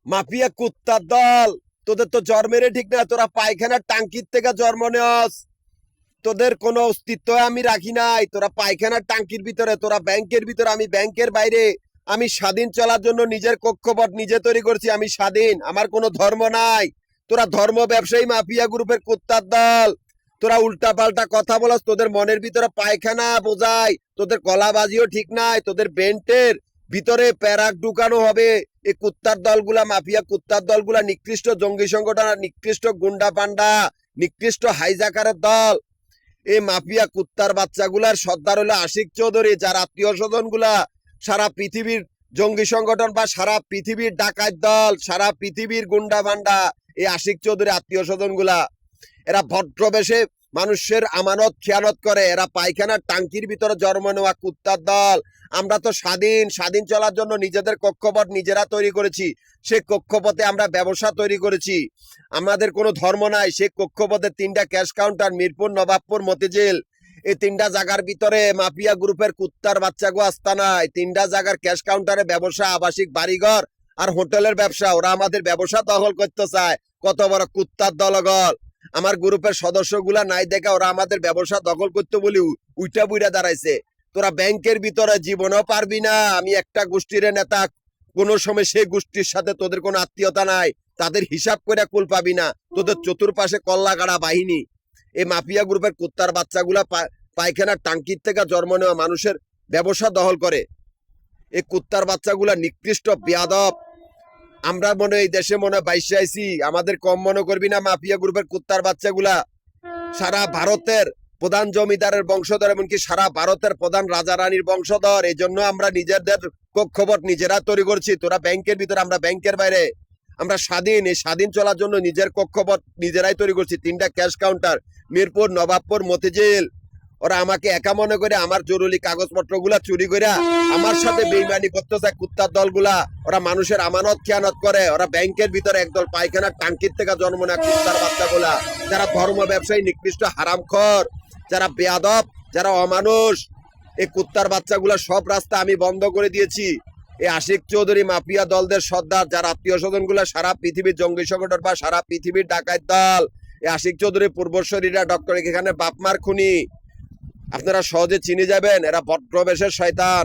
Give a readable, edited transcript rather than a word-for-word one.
Mafia কুত্তার দল, তোদের তো জন্মেরই ঠিক না। তোরা পায়খানার টাঙ্কির থেকে জন্ম নেস। তোদের কোনো অস্তিত্ব আমি রাখি নাই। তোরা পায়খানার টাঙ্কির ভিতরে, তোরা ব্যাংকের ভিতরে, আমি ব্যাংকের বাইরে। আমি স্বাধীন চলার জন্য নিজের কক্ষপথ নিজে তৈরি করছি। আমি স্বাধীন, আমার কোনো ধর্ম নাই। তোরা ধর্ম ব্যবসায়ী মাফিয়া গ্রুপের কুত্তার দল। তোরা উল্টা পাল্টা কথা বলাস, তোদের মনের ভিতরে পায়খানা বোঝায়, তোদের কলাবাজিও ঠিক নাই। তোদের বেন্টের ভিতরে প্যারাক ঢুকানো হবে। এই কুত্তার দলগুলা, মাফিয়া কুত্তার দলগুলা নিকৃষ্ট জঙ্গি সংগঠন আর নিকৃষ্ট গুন্ডা পান্ডা, নিকৃষ্ট হাইজাকারের দল। এই মাফিয়া কুত্তার বাচ্চাগুলার সর্দার হলো আশিক চৌধুরী, যার আত্মীয় স্বজন গুলা সারা পৃথিবীর জঙ্গি সংগঠন বা সারা পৃথিবীর ডাকাত দল, সারা পৃথিবীর গুন্ডা বান্ডা। এই আশিক চৌধুরী আত্মীয় স্বজন গুলা, এরা ভদ্রবেশে মানুষের আমানত খেয়ানত করে। এরা পায়খানার টাঙ্কির ভিতরে জন্ম নেওয়া কুত্তার দল। আমরা তো স্বাধীন, স্বাধীন চলার জন্য নিজেদের কক্ষপথ নিজেরা তৈরি করেছি। সে কক্ষপথে আমরা ব্যবসা তৈরি করেছি। আমাদের কোনো ধর্ম নাই। সে কক্ষপথে 3টা ক্যাশ কাউন্টার, মিরপুর, নবাবপুর, মতিঝিল। এই 3টা জায়গার ভিতরে মাফিয়া গ্রুপের কুত্তার বাচ্চাগো আস্তানায় 3টা জায়গার ক্যাশ কাউন্টারে ব্যবসা, আবাসিক বাড়িঘর আর হোটেলের ব্যবসা। ওরা আমাদের ব্যবসা দখল করতে চায়। কত বড় কুত্তার দলগল! আমার গ্রুপের সদস্যগুলা নাই দেখে ওরা আমাদের ব্যবসা দখল করতে বলি উইটা বুইটা দাঁড়াইছে। তোরা ব্যাংকের ভিতরে জীবনও পারবি না। আমি একটা গোষ্ঠীর নেতা, কোনো সময় সেই গোষ্ঠীর সাথে তোদের কোনো আত্মীয়তা নাই। তাদের হিসাব করে কুল পাবি না। তোদের চতুর্পাশে কল্লাগাড়া বাহিনী। এই মাফিয়া গ্রুপের কুত্তার বাচ্চাগুলা পায়খানার টাঙ্কির থেকে জন্ম নেওয়া মানুষের ব্যবসা দখল করে। এই কুত্তার বাচ্চাগুলা নিকৃষ্ট বেয়াদব। আমরা মনে এই দেশে মনে বাইশে আইছি, আমাদের কম মনে করবি না। মাফিয়া গ্রুপের কুত্তার বাচ্চাগুলা সারা ভারতের প্রধান জমিদারের বংশধর, এমনকি সারা ভারতের প্রধান রাজা রানীর বংশধর। এই জন্য আমরা নিজেদের কক্ষপথ নিজেরা তৈরি করছি। তোরা ব্যাংকের ভিতরে, আমরা ব্যাংকের বাইরে। আমরা স্বাধীন। এই স্বাধীন চলার জন্য নিজের কক্ষপথ নিজেরাই তৈরি করছি। 3টা ক্যাশ কাউন্টার, মিরপুর, নবাবপুর, মতিঝিল। ওরা আমাকে একা মনে করে আমার জরুরি কাগজপত্র গুলা চুরি করে আমার সাথে বেইমানি করতে চায় কুত্তার দলগুলা। ওরা মানুষের আমানত খেয়ানত করে। ওরা ব্যাংকের ভিতরে একদল পায়খানার টাঙ্কির থেকে জন্ম নেয় কুত্তার বাচ্চাগুলা, যারা ধর্ম ব্যবসায়ী, নিকৃষ্ট হারামখোর, যারা বেয়াদব, যারা অমানুষ। এই কুত্তার বাচ্চাগুলা সব রাস্তা আমি বন্ধ করে দিয়েছি। এই আশিক চৌধুরী মাফিয়া দলদের সর্দার, যার আত্মীয় স্বজন গুলা সারা পৃথিবীর জঙ্গি সংগঠন বা সারা পৃথিবীর ডাকাত দল। এই আশিক চৌধুরী পূর্বশরীরা ডক্টর এখানে বাপমার খুনি। আপনারা সহজে চিনে যাবেন। এরা ভদ্রবেশের শয়তান।